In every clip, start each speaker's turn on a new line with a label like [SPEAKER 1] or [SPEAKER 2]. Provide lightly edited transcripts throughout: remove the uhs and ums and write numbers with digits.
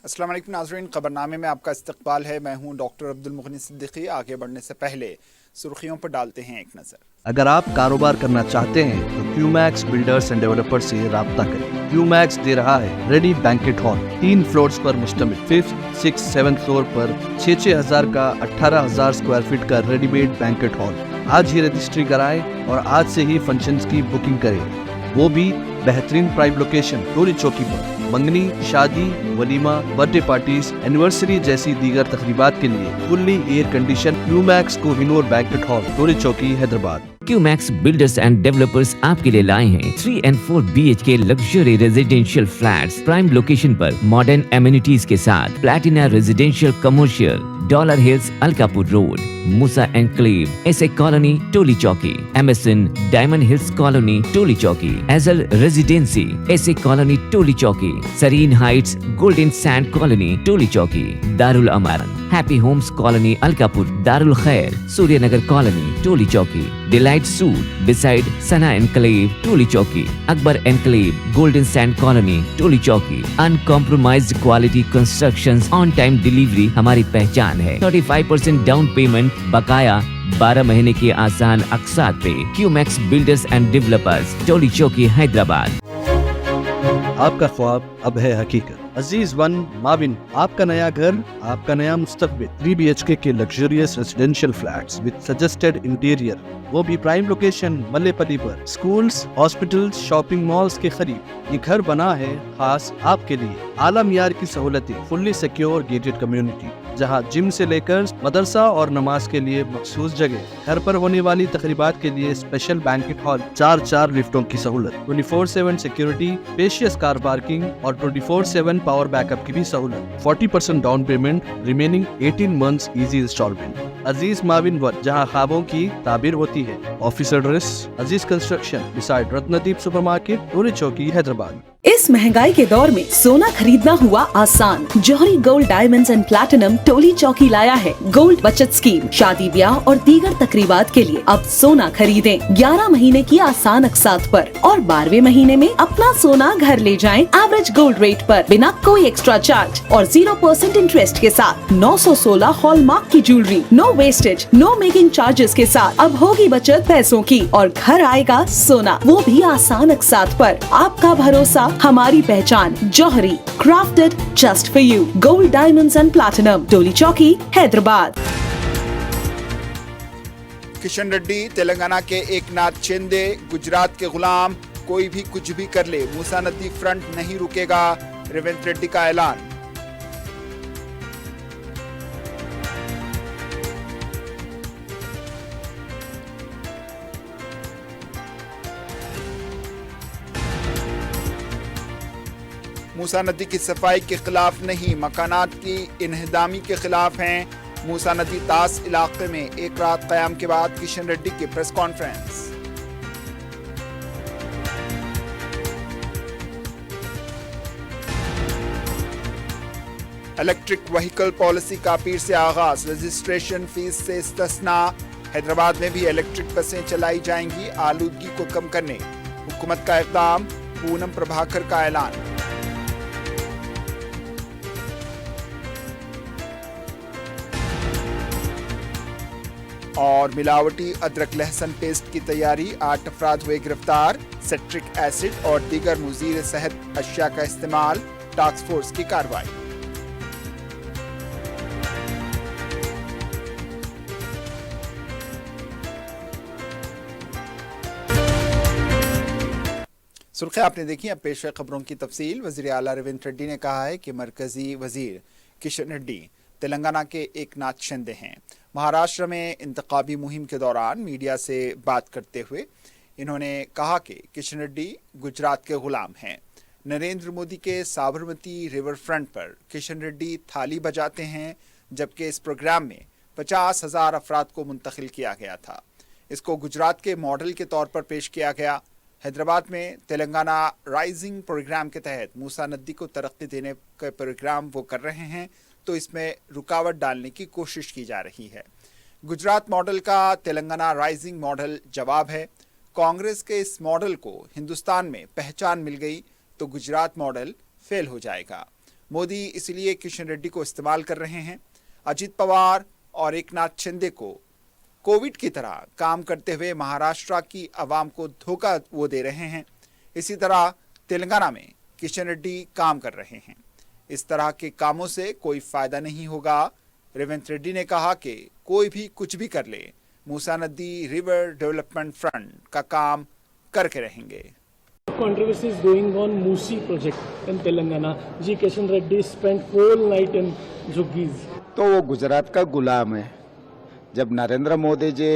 [SPEAKER 1] السلام علیکم ناظرین، خبرنامے میں آپ کا استقبال ہے۔ میں ہوں ڈاکٹر عبدالمغنی صدیقی۔ آگے بڑھنے سے پہلے سرخیوں پر ڈالتے ہیں ایک نظر۔
[SPEAKER 2] اگر آپ کاروبار کرنا چاہتے ہیں تو کیو میکس بلڈرز اینڈ ڈیولپر سے رابطہ کریں۔ کیو میکس دے رہا ہے ریڈی بینکٹ ہال 3 فلورز پر مشتمل 5th 6th 7th فلور پر 6,000 کا 18,000 اسکوائر فٹ کا ریڈی میڈ بینکٹ ہال۔ آج ہی رجسٹری کرائیں اور آج سے ہی فنکشنز کی بکنگ کریں، وہ بھی بہترین پرائم لوکیشن ٹولی چوکی پر۔ منگنی، شادی، ولیمہ، برتھ ڈے پارٹیز، اینیورسری جیسی دیگر تقریبات کے لیے fully air condition Q max Kohinoor banquet hall Toli Chowki Hyderabad.
[SPEAKER 3] Q max builders and developers آپ کے لیے لائے ہیں 3 and 4 BHK luxury residential flats prime location پر ماڈرن ایمینٹیز کے ساتھ۔ Platina residential commercial, dollar hills Alkapur road, Musa enclave, S A colony Toli Chowki, MSN diamond hills colony Toli Chowki, ایزل residency S A colony Toli Chowki, serene heights golden sand colony Toli Chowki, Darulaman happy homes colony Alkapur, Darulkhair Surya Nagar colony Toli Chowki, delight suite beside Sana enclave Toli Chowki, Akbar enclave golden sand colony Toli Chowki. Uncompromised quality constructions, on time delivery ہماری پہچان ہے۔ 35% down payment بقایا 12 مہینے کی آسان اقساط پہ۔ کیو max builders and developers ٹولی چوکی حیدرآباد۔
[SPEAKER 2] آپ کا خواب اب ہے حقیقت۔ عزیز ون ماون، آپ کا نیا گھر، آپ کا نیا مستقبل۔ 3 BHK کے luxurious residential flats with suggested interior, وہ بھی پرائم لوکیشن ملے پلی پر۔ اسکولز، ہاسپٹلز، شاپنگ مالز کے قریب یہ گھر بنا ہے خاص آپ کے لیے۔ اعلیٰ معیار کی سہولتیں، فلی سیکیور گیٹڈ کمیونٹی جہاں جم سے لے کر مدرسہ اور نماز کے لیے مخصوص جگہ، گھر پر ہونے والی تقریبات کے لیے اسپیشل بینکٹ ہال، 4 لفٹوں کی سہولت، 24/7 سیکیورٹی، اسپیشیس کار پارکنگ اور 24/7 پاور بیک اپ کی بھی سہولت۔ 40% down payment, remaining 18 months easy instalment. Aziz maven one, جہاں خوابوں کی تعبیر ہوتی ہے۔ Office address Aziz construction beside Ratnadeep super market Toli Chowki Hyderabad.
[SPEAKER 4] اس مہنگائی کے دور میں سونا خریدنا ہوا آسان۔ جوہری gold diamonds and platinum Toli Chowki لایا ہے گولڈ بچت اسکیم۔ شادی بیاہ اور دیگر تقریبات کے لیے اب سونا خریدیں 11 مہینے کی آسان اقساط پر اور 12ویں مہینے میں اپنا سونا گھر لے جائیں ایوریج گولڈ ریٹ پر، بنا کوئی ایکسٹرا چارج اور 0% انٹرسٹ کے ساتھ۔ 916 ہال مارک کی جیولری، نو ویسٹیج، نو میکنگ چارجز کے ساتھ اب ہوگی بچت پیسوں کی اور گھر آئے گا سونا، وہ بھی آسان اقساط پر۔ آپ کا بھروسہ، ہماری پہچان، جوہری، crafted just for you, gold diamonds and platinum ٹولی چوکی حیدرآباد۔
[SPEAKER 1] کشن ریڈی تلنگانہ کے ایک ناتھ شندے، گجرات کے غلام، کوئی بھی کچھ بھی کر لے، موسا ندی فرنٹ نہیں رکے گا، ریونت ریڈی کا اعلان۔ موسا ندی کی صفائی کے خلاف نہیں، مکانات کی انہدامی کے خلاف ہیں۔ موسا ندی طاس علاقے میں ایک رات قیام کے بعد کشن ریڈی کی press conference. Electric vehicle policy کا پیر سے آغاز، رجسٹریشن فیس سے استثناء۔ حیدرآباد میں بھی الیکٹرک بسیں چلائی جائیں گی، آلودگی کو کم کرنے حکومت کا اقدام، پونم پربھاکر کا اعلان۔ اور ملاوٹی ادرک لہسن پیسٹ کی تیاری، 8 افراد ہوئے گرفتار، سیٹرک ایسڈ اور دیگر مضر صحت اشیاء کا استعمال، ٹاسک فورس کی کارروائی۔ سرخیاں آپ نے دیکھی، اب پیش ہے خبروں کی تفصیل۔ وزیر اعلیٰ ریونت ریڈی نے کہا ہے کہ مرکزی وزیر کشن ریڈی تلنگانہ کے ایک ناتھ شندے ہیں۔ مہاراشٹر میں انتخابی مہم کے دوران میڈیا سے بات کرتے ہوئے انہوں نے کہا کہ کشن ریڈی گجرات کے غلام ہیں۔ نریندر مودی کے سابرمتی ریور فرنٹ پر کشن ریڈی تھالی بجاتے ہیں، جبکہ اس پروگرام میں 50,000 افراد کو منتقل کیا گیا تھا۔ اس کو گجرات کے ماڈل کے طور پر پیش کیا گیا۔ حیدرآباد میں تلنگانہ رائزنگ پروگرام کے تحت موسا ندی کو ترقی دینے کا پروگرام وہ کر رہے ہیں، تو اس میں رکاوٹ ڈالنے کی کوشش کی جا رہی ہے۔ گجرات ماڈل کا تلنگانہ رائزنگ ماڈل جواب ہے۔ کانگریس کے اس ماڈل کو ہندوستان میں پہچان مل گئی تو گجرات ماڈل فیل ہو جائے گا۔ मोदी इसलिए किशन रेड्डी को इस्तेमाल कर रहे हैं। अजित पवार और एकनाथ शिंदे को कोविड की तरह काम करते हुए महाराष्ट्र की आवाम को धोखा वो दे रहे हैं। इसी तरह तेलंगाना में किशन रेड्डी काम कर रहे हैं। इस तरह के कामों से कोई फायदा नहीं होगा। रेवंत रेड्डी ने कहा कि कोई भी कुछ भी कर ले, मूसा नदी रिवर डेवलपमेंट फ्रंट का काम करके रहेंगे।
[SPEAKER 5] Controversy is going on Musi project in Telangana. G. Kishan Reddy spent whole night in Juggies.
[SPEAKER 6] तो वो गुजरात का गुलाम है। जब नरेंद्र मोदी जी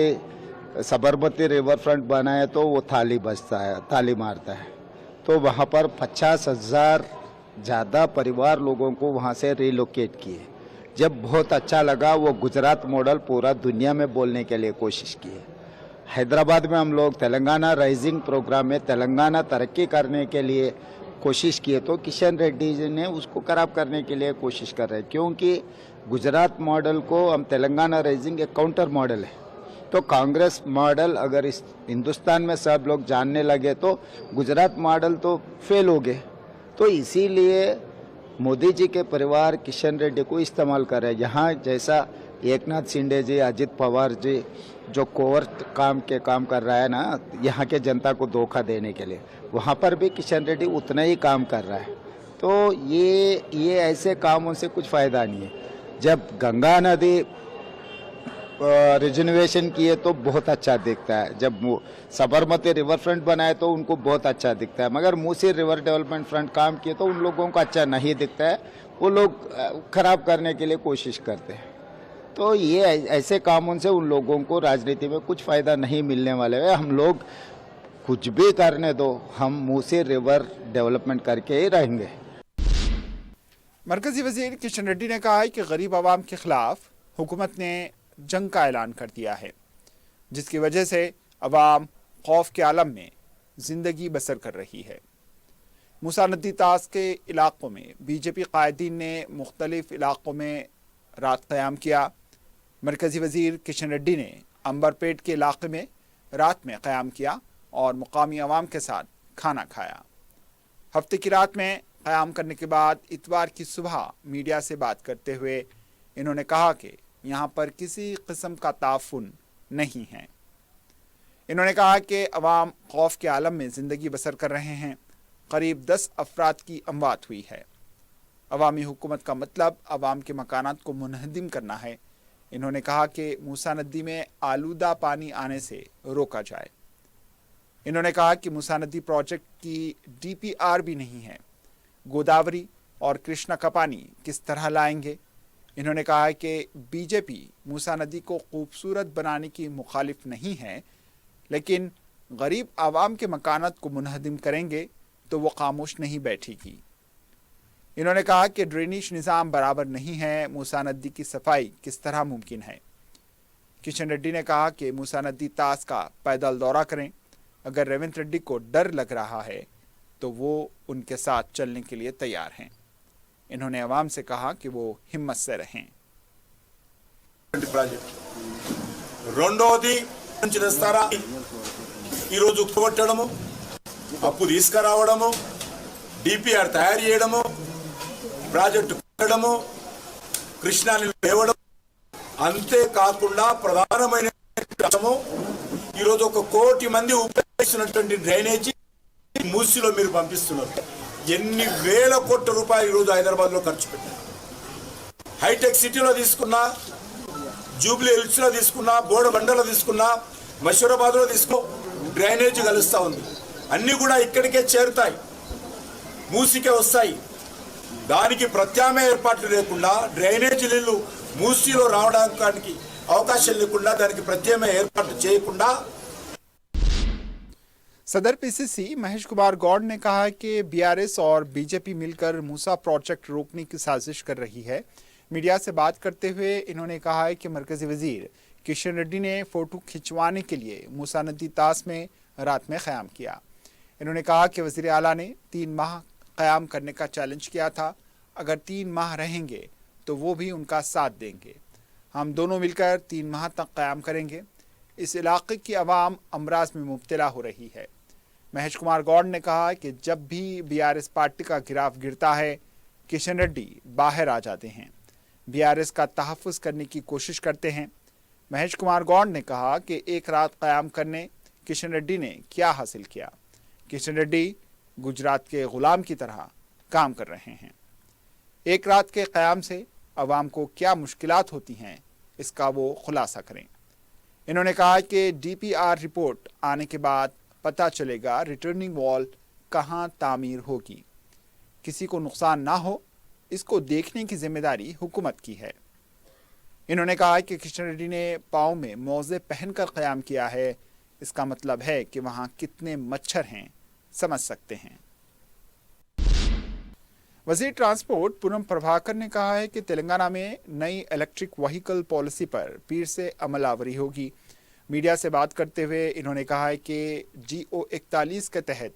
[SPEAKER 6] साबरमती रिवर फ्रंट बनाए तो वो थाली बजता है, थाली मारता है। तो वहाँ पर 50,000 ज़्यादा परिवार लोगों को वहाँ से रिलोकेट किए। जब बहुत अच्छा लगा, वो गुजरात मॉडल पूरा दुनिया में बोलने के लिए कोशिश किए। हैदराबाद में हम लोग तेलंगाना राइजिंग प्रोग्राम में तेलंगाना तरक्की करने के लिए कोशिश किए, तो किशन रेड्डी जी ने उसको खराब करने के लिए कोशिश कर रहे हैं, क्योंकि गुजरात मॉडल को हम तेलंगाना राइजिंग एक काउंटर मॉडल है। तो कांग्रेस मॉडल अगर इस हिंदुस्तान में सब लोग जानने लगे तो गुजरात मॉडल तो फेल हो गए। तो इसीलिए मोदी जी के परिवार किशन रेड्डी को इस्तेमाल कर रहे हैं। यहाँ जैसा एकनाथ शिंदे जी, अजित पवार जी जो कोवर्ट काम कर रहा है ना, यहाँ के जनता को धोखा देने के लिए, वहाँ पर भी किशन रेड्डी उतना ही काम कर रहा है। तो ये ऐसे कामों से कुछ फ़ायदा नहीं है। जब गंगा नदी रिजर्वेशन किए तो बहुत अच्छा दिखता है, जब साबरमती रिवर फ्रंट बनाए तो उनको बहुत अच्छा दिखता है, मगर मूसी रिवर डेवलपमेंट फ्रंट काम किए तो उन लोगों को अच्छा नहीं दिखता है। वो लोग खराब करने के लिए कोशिश करते हैं। तो ये ऐसे कामों से उन लोगों को राजनीति में कुछ फ़ायदा नहीं मिलने वाले है। हम लोग कुछ भी करने दो, हम मूसी रिवर डेवलपमेंट करके ही रहेंगे।
[SPEAKER 1] मरकजी वजीर किशन रेड्डी ने कहा है कि गरीब आवाम के खिलाफ हुकूमत ने जंग का ऐलान कर दिया है, जिसकी वजह से अवाम खौफ के आलम में जिंदगी बसर कर रही है। मूसा नदी तास के इलाकों में बीजेपी कायदीन ने मुख्तलिफ इलाकों में रात क़याम किया। मरकजी वजीर किशन रेड्डी ने अंबरपेट के इलाके में रात में क़याम किया और मुकामी अवाम के साथ खाना खाया। हफ्ते की रात में क़याम करने के बाद इतवार की सुबह मीडिया से बात करते हुए इन्होंने कहा कि यहाँ पर किसी किस्म का ताफुन नहीं है। इन्होंने कहा कि अवाम खौफ के आलम में ज़िंदगी बसर कर रहे हैं। करीब 10 अफराद की अमवात हुई है। अवामी हुकूमत का मतलब अवाम के मकानात को मुनहदिम करना है। इन्होंने कहा कि मूसा नदी में आलूदा पानी आने से रोका जाए। इन्होंने कहा कि मूसा नदी प्रोजेक्ट की DPR भी नहीं है। गोदावरी और कृष्णा का पानी किस तरह लाएंगे। इन्होंने कहा है कि बीजेपी मूसा नदी को खूबसूरत बनाने की मुखालिफ नहीं है, लेकिन गरीब आवाम के मकानात को मुनहदिम करेंगे तो वो खामोश नहीं बैठेगी। इन्होंने कहा कि ड्रेनेज निज़ाम बराबर नहीं है, मूसा नदी की सफाई किस तरह मुमकिन है। किशन रेड्डी ने कहा कि मूसा नदी तास का पैदल दौरा करें। अगर रेवंत रेड्डी को डर लग रहा है तो वो उनके साथ चलने के लिए तैयार हैं। इन्होंने अवाम से कहा कि वो हिम्मत से रहें।
[SPEAKER 7] రెండోది నుంచి తెస్తారా ఈ రోజు కొట్టడము అప్పు తీసుకురావడము డిపిఆర్ తయారు చేయడము ప్రాజెక్టు కట్టడము కృష్ణాని లేవడం అంతే కాకుండా ప్రధానమైన ఈ రోజు 1 కోటి మంది ఉపయోగిస్తున్నటువంటి డ్రైనేజీ మూసిలో మీరు పంపిస్తున్నారు ఎన్ని వేల కోట్ల రూపాయలు ఈ రోజు హైదరాబాద్ లో ఖర్చు పెట్టారు హైటెక్ సిటీలో తీసుకున్నా జూబ్లీ హిల్స్ లో తీసుకున్నా బోడబండలో తీసుకున్నా మషూరాబాద్ లో తీసుకో డ్రైనేజ్ కలుస్తా ఉంది అన్ని కూడా ఇక్కడికే చేరుతాయి మూసికే వస్తాయి దానికి ప్రత్యామ్నాయ ఏర్పాట్లు లేకుండా డ్రైనేజ్ నీళ్లు మూసిలో రావడానికి అవకాశం లేకుండా దానికి ప్రత్యామ్నాయ ఏర్పాట్లు చేయకుండా
[SPEAKER 1] सदर PCC महेश कुमार गौड़ ने कहा है कि BRS और बीजेपी मिलकर मूसा प्रोजेक्ट रोकने की साजिश कर रही है। मीडिया से बात करते हुए इन्होंने कहा है कि मरकजी वजीर किशन रेड्डी ने फोटो खिंचवाने के लिए मूसा नदी तास में रात में क़याम किया। इन्होंने कहा कि वज़ीर आला ने 3 माह क़याम करने का चैलेंज किया था। अगर 3 माह रहेंगे तो वो भी उनका साथ देंगे। हम दोनों मिलकर 3 माह तक क़याम करेंगे। इस इलाके की आवाम अमराज में मुब्तला हो रही है। महेश कुमार गौड़ ने कहा कि जब भी BRS पार्टी का गिराफ गिरता है किशन रेड्डी बाहर आ जाते हैं, बीआरएस का तहफ़्फ़ुज़ करने की कोशिश करते हैं। महेश कुमार गौड़ ने कहा कि एक रात क़याम करने किशन रेड्डी ने क्या हासिल किया। किशन रेड्डी गुजरात के गुलाम की तरह काम कर रहे हैं। एक रात के क़याम से अवाम को क्या मुश्किलात होती हैं, इसका वो खुलासा करें। इन्होंने कहा कि डीपीआर रिपोर्ट आने के बाद पता चलेगा रिटर्निंग वॉल कहाँ तामीर होगी। किसी को नुकसान ना हो, इसको देखने की जिम्मेदारी हुकूमत की है। इन्होंने कहा कि किशन रेड्डी ने पाँव में मोज़े पहनकर क़याम किया है, इसका मतलब है कि वहाँ कितने मच्छर हैं समझ सकते हैं। वज़ीर ट्रांसपोर्ट पूनम प्रभाकर ने कहा है कि तेलंगाना में नई इलेक्ट्रिक व्हीकल पॉलिसी पर पीर से अमलावरी होगी। मीडिया से बात करते हुए इन्होंने कहा है कि GO 41 के तहत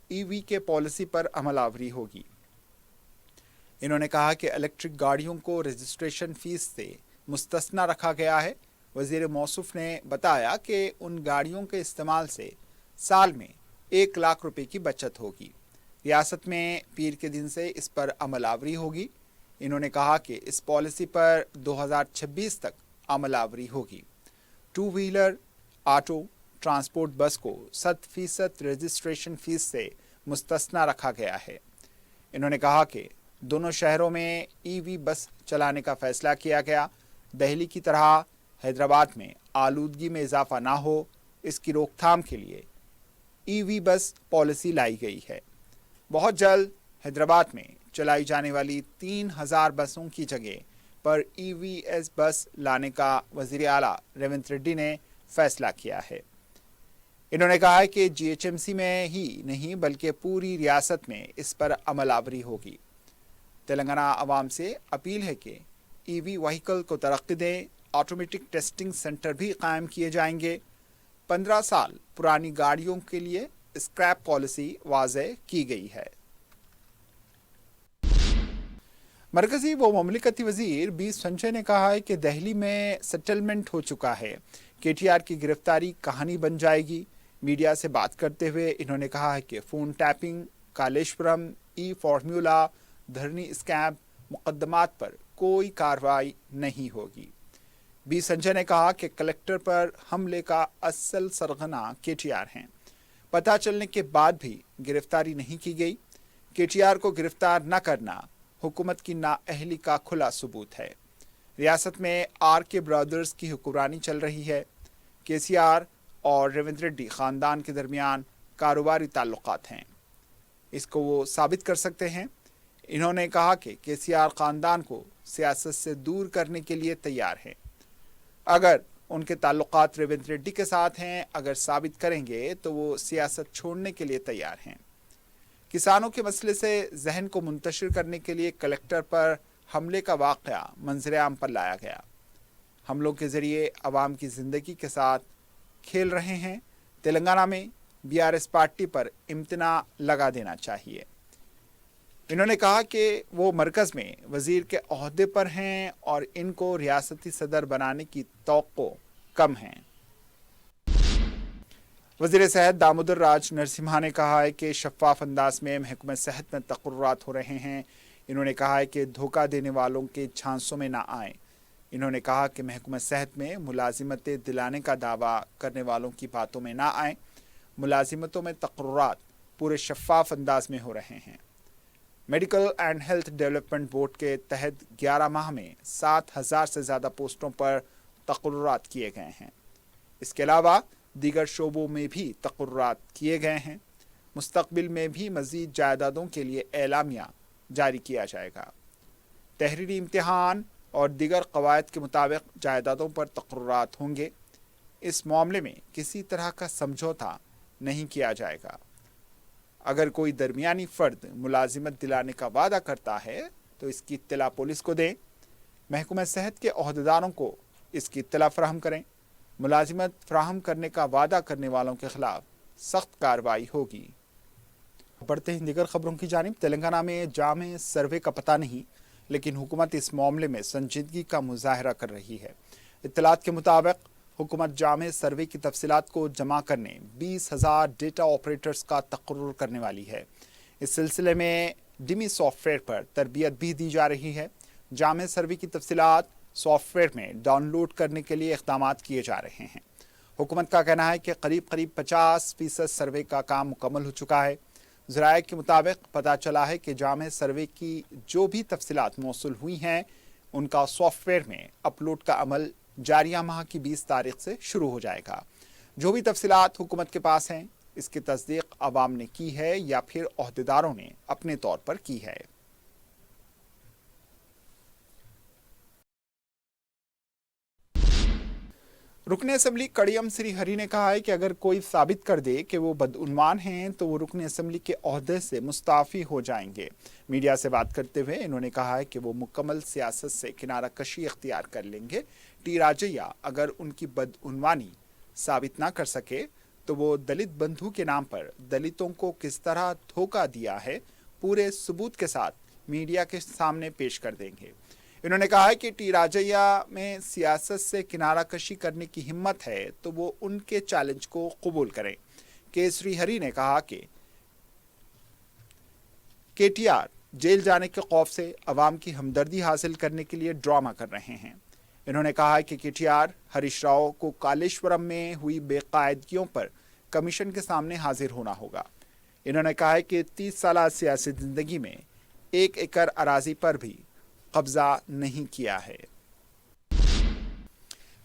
[SPEAKER 1] EV के पॉलिसी पर अमलावरी होगी। इन्होंने कहा कि इलेक्ट्रिक गाड़ियों को रजिस्ट्रेशन फीस से मुस्तस्ना रखा गया है। वज़ीर मौसूफ ने बताया कि उन गाड़ियों के इस्तेमाल से साल में 1 लाख रुपए की बचत होगी। रियासत में पीर के दिन से इस पर अमलावरी होगी। इन्होंने कहा कि इस पॉलिसी पर 2026 तक अमलावरी होगी। 2 व्हीलर, ऑटो, ट्रांसपोर्ट बस को 100% रजिस्ट्रेशन फीस से मुस्तस्ना रखा गया है। इन्होंने कहा कि दोनों शहरों में EV बस चलाने का फैसला किया गया। दिल्ली की तरह हैदराबाद में आलूदगी में इजाफा ना हो, इसकी रोकथाम के लिए EV बस पॉलिसी लाई गई है। बहुत जल्द हैदराबाद में चलाई जाने वाली 3000 बसों की जगह पर EVS बस लाने का वज़ीर आला रेवंत रेड्डी ने फैसला किया है। इन्होंने कहा है कि GHMC में ही नहीं बल्कि पूरी रियासत में इस पर अमलावरी होगी। तेलंगाना आवाम से अपील है कि EV व्हीकल को तरक्की दें। ऑटोमेटिक टेस्टिंग सेंटर भी कायम किए जाएंगे। 15 साल पुरानी गाड़ियों के लिए स्क्रैप पॉलिसी वाज़े की गई है। मरकजी व ममलिकती वजीर बी संजय ने कहा है कि दिल्ली में सेटलमेंट हो चुका है। KTR की गिरफ्तारी कहानी बन जाएगी। मीडिया से बात करते हुए इन्होंने कहा है कि फ़ोन टैपिंग, कालेश्वरम, ई-फार्मूला, धरनी स्कैम मुकदमात पर कोई कार्रवाई नहीं होगी। बी संजय ने कहा कि कलेक्टर पर हमले का असल सरगना KTR हैं। पता चलने के बाद भी गिरफ्तारी नहीं की गई। KTR को गिरफ्तार न करना हुकूमत की नाअहली का खुला सबूत है। रियासत में RK ब्रदर्स की हुक्मरानी चल रही है। KCR और रेवंत रेड्डी ख़ानदान के दरमियान कारोबारी ताल्लुकात हैं, इसको वो साबित कर सकते हैं। इन्होंने कहा कि KCR ख़ानदान को सियासत से दूर करने के लिए तैयार है। अगर उनके ताल्लुकात रेवंत रेड्डी के साथ हैं, अगर साबित करेंगे तो वो सियासत छोड़ने के लिए तैयार हैं। किसानों के मसले से जहन को मुंतशिर करने के लिए कलेक्टर पर हमले का वाक़या मंजर-ए-आम पर लाया गया। हमलों के ज़रिए आवाम की ज़िंदगी के साथ खेल रहे हैं। तेलंगाना में BRS पार्टी पर इम्तना लगा देना चाहिए। इन्होंने कहा कि वो मरकज़ में वज़ीर के ओहदे पर हैं और इनको रियासती सदर बनाने की तौक़्क़ो कम है। वज़ीर सेहत दामोदर राज नरसिम्हा ने कहा है कि शफ़ाफ़ अंदाज में महकमा सेहत में तक़र्रुरात हो रहे हैं। इन्होंने कहा है कि धोखा देने वालों के झांसों में ना आए। इन्होंने कहा कि महकमा सेहत में मुलाजिमतें दिलाने का दावा करने वालों की बातों में ना आए। मुलाजिमतों में तक़र्रुरात पूरे शफ़ाफ़ अंदाज में हो रहे हैं। Medical and health development board के तहत 11 माह में 7000 से ज़्यादा पोस्टों पर तक़र्रुरात किए गए हैं। इसके अलावा दीगर शोबों में भी तक़र्रुरात किए गए हैं। मुस्तक़बिल में भी मज़ीद जायदादों के लिए एलामिया जारी किया जाएगा। तहरीरी इम्तिहान और दीगर क़वायद के मुताबिक जायदादों पर तक़र्रुरात होंगे। इस मामले में किसी तरह का समझौता नहीं किया जाएगा। अगर कोई दरमियानी फ़र्द मुलाजिमत दिलाने का वादा करता है तो इसकी इत्तला पुलिस को दें। महकमा सेहत के ओहदेदारों को इसकी इत्तला फराहम करें। मुलाजिमत फराहम करने का वादा करने वालों के खिलाफ सख्त कार्रवाई होगी। बढ़ते हैं दीगर खबरों की जानिब। तेलंगाना में जामे सर्वे का पता नहीं, लेकिन हुकूमत इस मामले में संजीदगी का मुजाहरा कर रही है। इत्तलात के मुताबिक हुकूमत जामे सर्वे की तफसीलात को जमा करने 20,000 डेटा ऑपरेटर्स का तकर्रुर करने वाली है। इस सिलसिले में डिमी सॉफ्टवेयर पर तरबियत भी दी जा रही है। जामे सर्वे की तफसीलात सॉफ्टवेयर में डाउनलोड करने के लिए इक़दाम किए जा रहे हैं। हुकूमत का कहना है कि करीब 50% सर्वे का काम मुकम्मल हो चुका है। ज़राए के मुताबिक पता चला है कि जामे सर्वे की जो भी तफसीलात मौसूल हुई हैं उनका सॉफ्टवेयर में अपलोड का अमल जारिया माह की 20 तारीख से शुरू हो जाएगा। जो भी तफसीलात हुकूमत के पास हैं इसकी तस्दीक अवाम ने की है या फिर ओहदेदारों ने अपने तौर पर की है। रुकन असम्बली कड़ियम श्रीहरि ने कहा है कि अगर कोई साबित कर दे कि वो बदउन्वान हैं तो वो रुकन असम्बली के ओहदे से मुस्ताफ़ी हो जाएंगे। मीडिया से बात करते हुए इन्होंने कहा है कि वो मुकम्मल सियासत से किनारा कशी इख्तियार कर लेंगे। टी राजैया अगर उनकी बदउन्वानी साबित ना कर सके तो वो दलित बंधु के नाम पर दलितों को किस तरह धोखा दिया है पूरे सबूत के साथ मीडिया के सामने पेश कर देंगे। इन्होंने कहा है कि टी राजैया में सियासत से किनारा कशी करने की हिम्मत है तो वो उनके चैलेंज को कबूल करें। के श्रीहरि ने कहा कि केटीआर जेल जाने के खौफ से अवाम की हमदर्दी हासिल करने के लिए ड्रामा कर रहे हैं। इन्होंने कहा कि केटीआर हरीश राव को कालेश्वरम में हुई बेकायदगियों पर कमीशन के सामने हाजिर होना होगा। इन्होंने कहा है कि 30 साल सियासी जिंदगी में 1 एकड़ अराजी पर भी कब्जा नहीं किया है।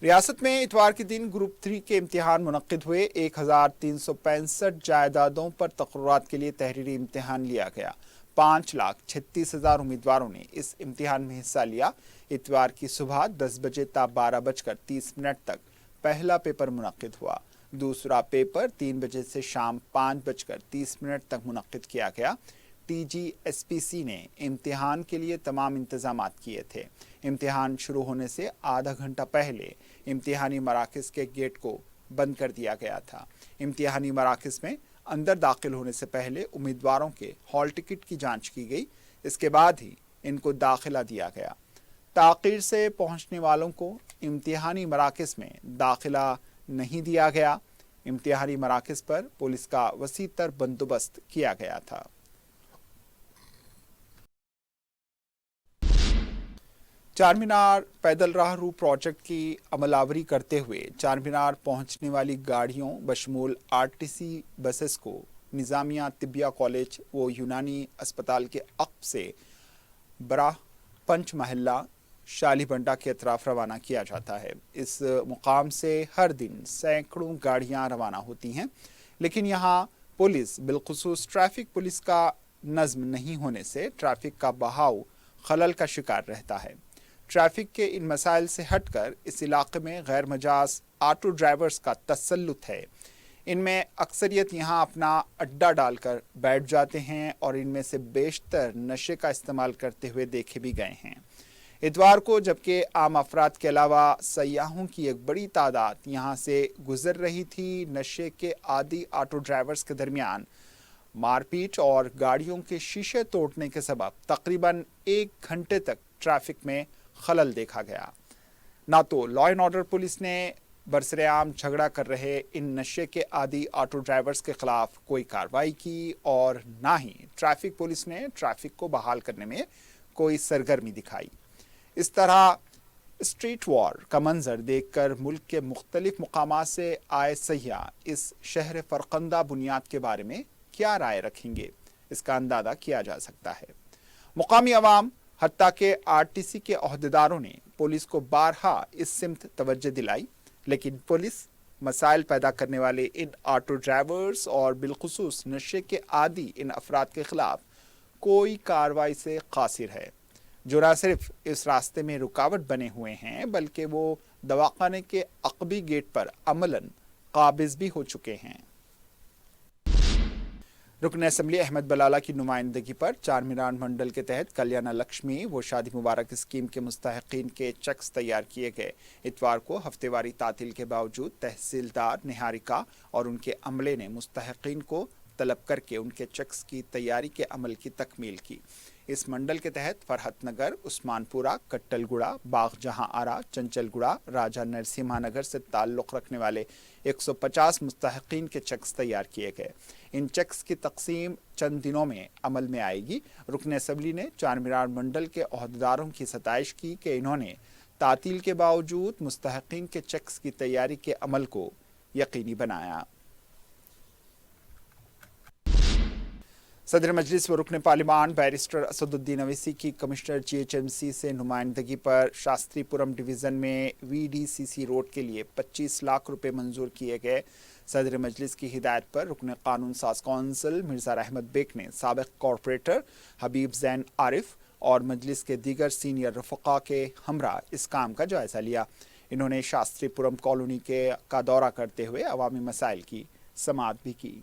[SPEAKER 1] रियासत में इतवार के दिन ग्रुप 3 के इम्तिहान मुनक्किद हुए। 1365 जायदादों पर तकर्रुरात के लिए तहरीरी इम्तिहान लिया गया। 5,36,000 उम्मीदवारों ने इस इम्तिहान में हिस्सा लिया। इतवार की सुबह 10 बजे ता 12:30 तक पहला पेपर मुनक्किद हुआ। दूसरा पेपर 3 बजे से शाम 5:30 तक मुनक्किद किया गया। TGSPC ने इम्तिहान के लिए तमाम इंतजामात किए थे। इम्तिहान शुरू होने से आधा घंटा पहले इम्तिहानी मराकज़ के गेट को बंद कर दिया गया था। इम्तिहानी मराकज़ में अंदर दाखिल होने से पहले उम्मीदवारों के हॉल टिकट की जांच की गई। इसके बाद ही इनको दाखिला दिया गया। ताक़ीर से पहुंचने वालों को इम्तिहानी मराकज़ में दाखिला नहीं दिया गया। इम्तिहानी मराकज़ पर पुलिस का वसीतर बंदोबस्त किया गया था। चार मीनार पैदल राहरू प्रोजेक्ट की अमलावरी करते हुए चार मीनार पहुंचने वाली गाड़ियों बशमूल RTC बसेस को निज़ामिया तिब्बिया कॉलेज व यूनानी अस्पताल के अक़ब से बराह पंच महल्ला शालीबंडा के अतराफ रवाना किया जाता है। इस मुकाम से हर दिन सैकड़ों गाड़ियां रवाना होती हैं, लेकिन यहाँ पुलिस बिलखुसूस ट्रैफिक पुलिस का नज़्म नहीं होने से ट्रैफिक का बहाव खलल का शिकार रहता है। ट्रैफिक के इन मसाइल से हटकर इस इलाके में गैर मजाज ऑटो ड्राइवर्स का तसल्लुत है। इनमें अक्सरियत यहाँ अपना अड्डा डालकर बैठ जाते हैं और इनमें से बेशतर नशे का इस्तेमाल करते हुए देखे भी गए हैं। इतवार को जबकि आम अफराद के अलावा सयाहों की एक बड़ी तादाद यहाँ से गुजर रही थी, नशे के आदी ऑटो ड्राइवर्स के दरमियान मारपीट और गाड़ियों के शीशे तोड़ने के सबब तकरीबन 1 घंटे तक ट्रैफिक में खलल देखा गया। ना तो लॉ एंड ऑर्डर पुलिस ने बरसरेआम झगड़ा कर रहे इन नशे के आदी ऑटो ड्राइवर्स के खिलाफ कोई कार्रवाई की और ना ही ट्रैफिक पुलिस ने ट्रैफिक को बहाल करने में कोई सरगर्मी दिखाई। इस तरह स्ट्रीट वॉर का मंजर देखकर मुल्क के मुख्तलिफ मुकामात से आए सयाह इस शहर फरकंदा बुनियाद के बारे में क्या राय रखेंगे, इसका अंदाजा किया जा सकता है। मुकामी अवाम हत्ता के RTC के ओहदेदारों ने पुलिस को बारहा इस सिमत तवज्जो दिलाई, लेकिन पुलिस मसाइल पैदा करने वाले इन ऑटो ड्राइवर्स और बिलखुसूस नशे के आदी इन अफराद के खिलाफ कोई कार्रवाई से कासिर है, जो न सिर्फ इस रास्ते में रुकावट बने हुए हैं बल्कि वो दवाखाने के अक़बी गेट पर अमलन काबिज भी हो चुके हैं। रुकन असम्बली अहमद बलाला की नुमाइंदगी पर चार मीनार मंडल के तहत कल्याण लक्ष्मी व शादी मुबारक स्कीम के मुस्तहिकीन के चेक्स तैयार किए गए। इतवार को हफ्तेवारी तातील के बावजूद तहसीलदार निहारिका और उनके अमले ने मुस्तहिकीन को तलब करके उनके चेक्स की तैयारी के अमल की तकमील की। इस मंडल के तहत फरहत नगर, उस्मानपुरा, कट्टलगुड़ा, बाग जहां आरा, चंचलगुड़ा, राजा नरसिम्हा नगर से ताल्लुक़ रखने वाले 150 मुस्तहिक़ीन के चेक्स तैयार किए गए। इन चेक्स की तकसीम चंद दिनों में अमल में आएगी। रुकन असम्बली ने चारमीनार मंडल के अहदेदारों की सताइश की कि इन्होंने तातील के बावजूद मुस्तहिक़ीन के चेक्स की तैयारी के अमल को यकीनी बनाया। सदर मजलिस व रुकन पार्लिमान बैरिस्टर असदुद्दीन अवैसी की कमिश्नर GHMC से नुमाइंदगी पर शास्त्रीपुरम डिवीज़न में VDCC रोड के लिए 25 लाख रुपए मंजूर किए गए। सदर मजलिस की हिदायत पर रुकन कानून साज कौंसिल मिर्ज़ा रहमत बेग ने साबिक़ कॉरपोरेटर हबीब ज़ैन आरिफ और मजलिस के दीगर सीनियर रफ़क़ा के हमरा इस काम का जायज़ा लिया। इन्होंने शास्त्रीपुरम कॉलोनी का दौरा करते हुए अवामी मसाइल की समाअत भी की।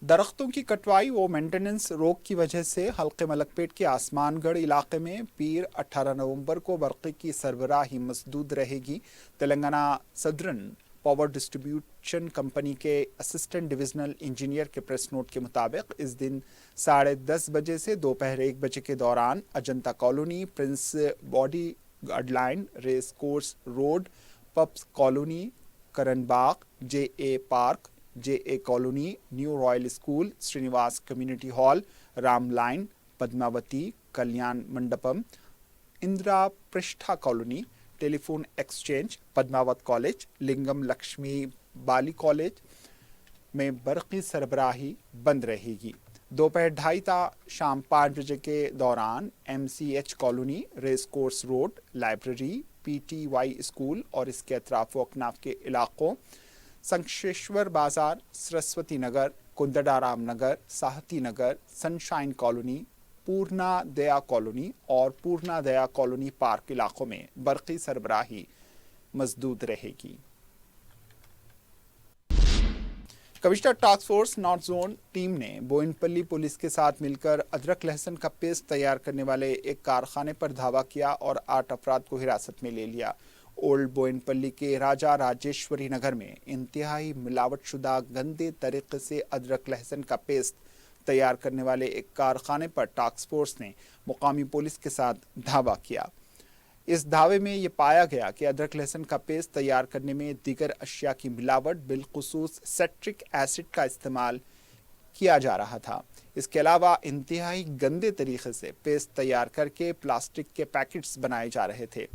[SPEAKER 1] दरख्तों की कटवाई व मेंटेनेंस रोक की वजह से हल्के मलकपेट के आसमानगढ़ इलाके में पीर 18 नवंबर को बरक़ी की सरबराही मसदूद रहेगी। Telangana southern power distribution company के असिस्टेंट डिविजनल इंजीनियर के प्रेस नोट के मुताबिक इस दिन 10:30 बजे से दोपहर 1 बजे के दौरान Ajanta colony, prince body guard line, race course road, पब्स colony, Karan Bagh, JA park, JA colony, new royal school, Srinivas community hall, Ram line, Padmavati, Kalyan Mandapam, Indira पृष्ठा colony, telephone exchange, Padmavat college, Lingam Lakshmi Bali college में बरक़ी सरबराही बंद रहेगी। दोपहर 2:30 ता शाम 5 बजे के दौरान MCH colony, race course road, library, PTY school और इसके अतराफ व अकनाफ के इलाकों, Shankheshwar Bazar, Saraswati Nagar, Kundadaram Nagar, Sahati Nagar, sunshine colony, Purna Daya colony और पूर्णा दया कॉलोनी पार्क इलाकों में बरक़ी सरबराही मसदूद रहेगी। Commissioner task force north zone team ने बोयनपल्ली पुलिस के साथ मिलकर अदरक लहसुन का पेस्ट तैयार करने वाले एक कारखाने पर धावा किया और 8 अफराद को हिरासत में ले लिया। ओल्ड बोयनपल्ली के राजा राजेश्वरी नगर में इंतहाई मिलावटशुदा गंदे तरीके से अदरक लहसुन का पेस्ट तैयार करने वाले एक कारखाने पर टास्क फोर्स ने मुकामी पुलिस के साथ धावा किया। इस धावे में ये पाया गया कि अदरक लहसुन का पेस्ट तैयार करने में दीगर अशिया की मिलावट बिलखुसूस सिट्रिक एसिड का इस्तेमाल किया जा रहा था। इसके अलावा इंतहाई गंदे तरीके से पेस्ट तैयार करके प्लास्टिक के पैकेट्स बनाए जा रहे थे।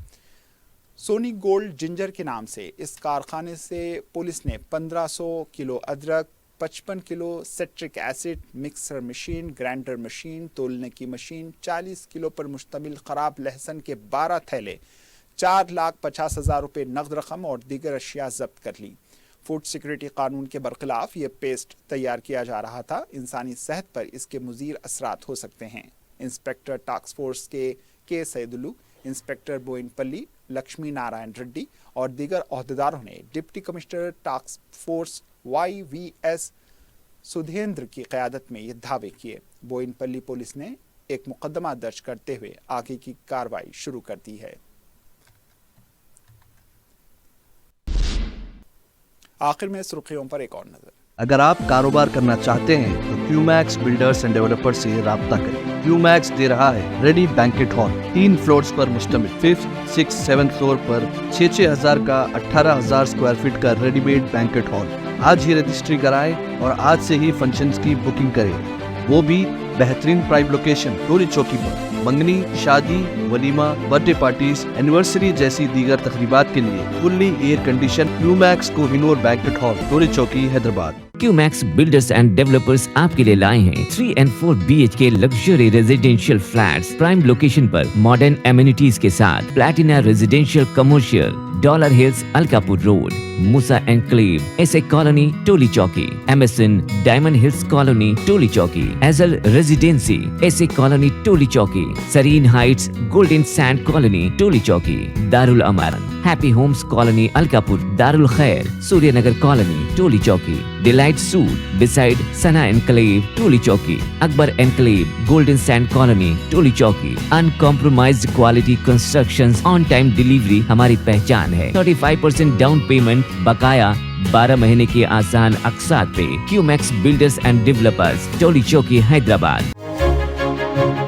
[SPEAKER 1] सोनी गोल्ड जिंजर के नाम से इस कारखाने से पुलिस ने 1500 किलो अदरक, 55 kilo citric acid, mixer machine, grinder machine, तोलने की मशीन, 40 किलो पर मुश्तमिल ख़राब लहसुन के 12 थैले, 4,50,000 रुपये नकद रकम और दीगर अशिया जब्त कर ली। फूड सिक्योरिटी कानून के बरखिलाफ ये पेस्ट तैयार किया जा रहा था। इंसानी सेहत पर इसके मुज़ीर असरात हो सकते हैं। इंस्पेक्टर टास्क फोर्स के सैदुलू, इंस्पेक्टर बोयनपल्ली लक्ष्मी नारायण रेड्डी और दीगर अहदेदारों ने deputy commissioner task force YVS Sudhendra की क़यादत में ये धावे किए। बोयनपल्ली पुलिस ने एक मुकदमा दर्ज करते हुए आगे की कार्रवाई शुरू कर दी है। आखिर में सुर्खियों पर एक और नजर।
[SPEAKER 2] अगर आप कारोबार करना चाहते हैं तो क्यूमैक्स बिल्डर्स एंड डेवलपर्स से राब्ता करें। क्यूमैक्स दे रहा है रेडी बैंकेट हॉल, 3 फ्लोर्स पर मुश्तमिल। 5th, 6th, 7th फ्लोर पर 6,000 का 18,000 स्क्वायर फीट का रेडीमेड बैंकेट हॉल। आज ही रजिस्ट्री कराएं और आज से ही फंक्शंस की बुकिंग करें, वो भी बेहतरीन प्राइम लोकेशन टोली चौकी पर। मंगनी, शादी, वलीमा, बर्थडे पार्टीज, एनिवर्सरी जैसी दीगर तकरीबात के लिए fully air condition Qmax Kohinoor banquet hall, Toli Chowki, Hyderabad.
[SPEAKER 3] Qmax builders and developers आपके लिए लाए हैं 3 and 4 BHK luxury residential flats prime location पर मॉडर्न एमिनिटीज के साथ। Platina residential commercial, dollar hills, Alkapur road, Musa enclave, SA colony, Toli Chowki, MSN diamond hills colony, Toli Chowki, एजल residency, SA colony, Toli Chowki, serene heights, golden sand colony, Toli Chowki, Darul Aman, happy homes colony, Alkapur, Darul Khair, Suryanagar colony, Toli Chowki, delight suite beside Sana enclave, Toli Chowki, Akbar enclave, golden sand colony, Toli Chowki. Uncompromised quality constructions, on time delivery हमारी पहचान है। 35% down payment, बकाया 12 महीने के आसान अकसात पे QMax builders and developers, टोली चौकी, हैदराबाद।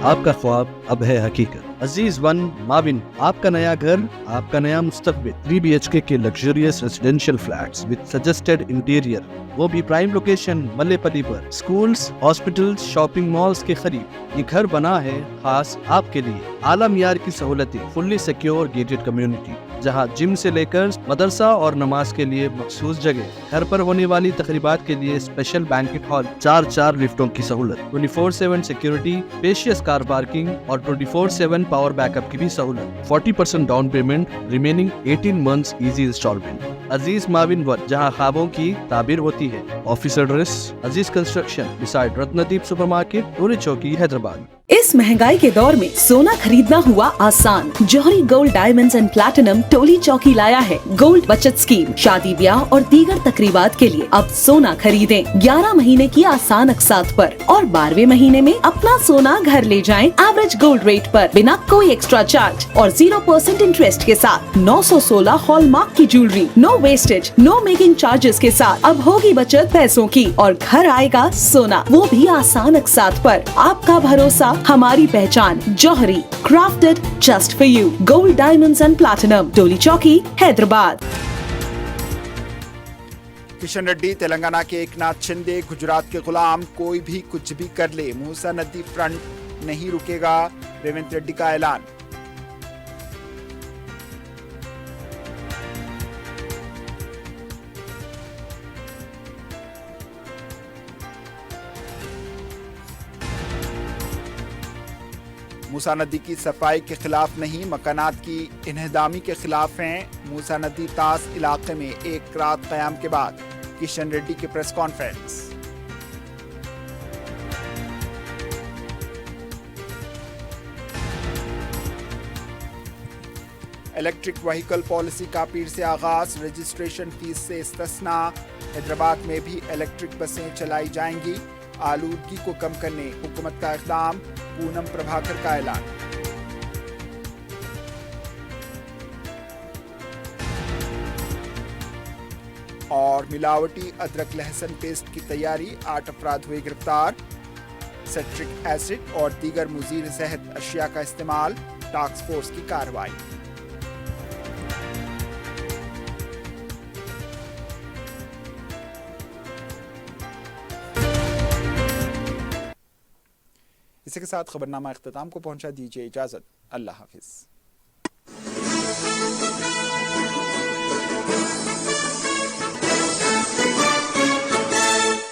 [SPEAKER 2] आपका ख्वाब अब है हकीकत। अजीज वन माविन, आपका नया घर, आपका नया मुस्तकबिल। 3 BHK के luxurious residential flats with suggested interior, वो भी प्राइम लोकेशन मल्लेपल्ली पर। स्कूल्स, हॉस्पिटल्स, शॉपिंग मॉल्स के करीब ये घर बना है खास आपके लिए। आला मियार की सहूलतें, फुल्ली सिक्योर गेटेड कम्युनिटी जहां जिम से लेकर मदरसा और नमाज के लिए मखसूस जगह। घर पर होने वाली तकरीबात के लिए स्पेशल बैंकेट हॉल, 4 लिफ्टों की सहूलत, 24/7 सिक्योरिटी, स्पेशियस कार पार्किंग और 24/7 पावर बैकअप की भी सहूलत। 40% down payment, remaining 18 months easy instalment. Aziz maven one, जहां ख्वाबों की ताबीर होती है। Office address Aziz construction beside Ratnadeep supermarket, Toli Chowki, Hyderabad.
[SPEAKER 4] इस महंगाई के दौर में सोना खरीदना हुआ आसान। जौहरी gold diamonds and platinum Toli चौकी लाया है गोल्ड बचत स्कीम। शादी ब्याह और दीगर तकरीबात के लिए अब सोना खरीदें 11 महीने की आसान अकसात पर और 12वें महीने में अपना सोना घर ले जाएं एवरेज गोल्ड रेट पर, बिना कोई एक्स्ट्रा चार्ज और 0% इंटरेस्ट के साथ। 916 हॉलमार्क की jewellery, no wastage, no making charges के साथ। अब होगी बचत पैसों की और घर आएगा सोना, वो भी आसान अकसात पर। आपका भरोसा, हमारी पहचान। Jauhari, crafted just for you. Gold diamonds and platinum, Toli Chowki, Hyderabad.
[SPEAKER 1] Kishan Reddy, Telangana के एकनाथ शिंदे, गुजरात के गुलाम, कोई भी कुछ भी कर ले, मूसा नदी फ्रंट नहीं रुकेगा, रेवंत रेड्डी का ऐलान। मूसा नदी की सफाई के खिलाफ नहीं, मकानात की इन्हदामी के खिलाफ हैं। मूसा नदी तास इलाके में एक रात क़याम के बाद किशन रेड्डी की press conference. Electric vehicle policy का पीर से आगाज, रजिस्ट्रेशन फीस से इस्तिस्ना। हैदराबाद में भी इलेक्ट्रिक बसें चलाई जाएंगी। आलूदगी को कम करने हुकूमत का इक़दाम, पूनम प्रभाकर का ऐलान। और मिलावटी अदरक लहसुन पेस्ट की तैयारी, 8 अफराद हुए गिरफ्तार। सिट्रिक एसिड और दीगर मुज़ीर सेहत अशिया का इस्तेमाल, टास्क फोर्स की कार्रवाई। इसी के साथ खबरनामा इख्तिताम को पहुंचा। दीजिए इजाजत। अल्लाह हाफिज।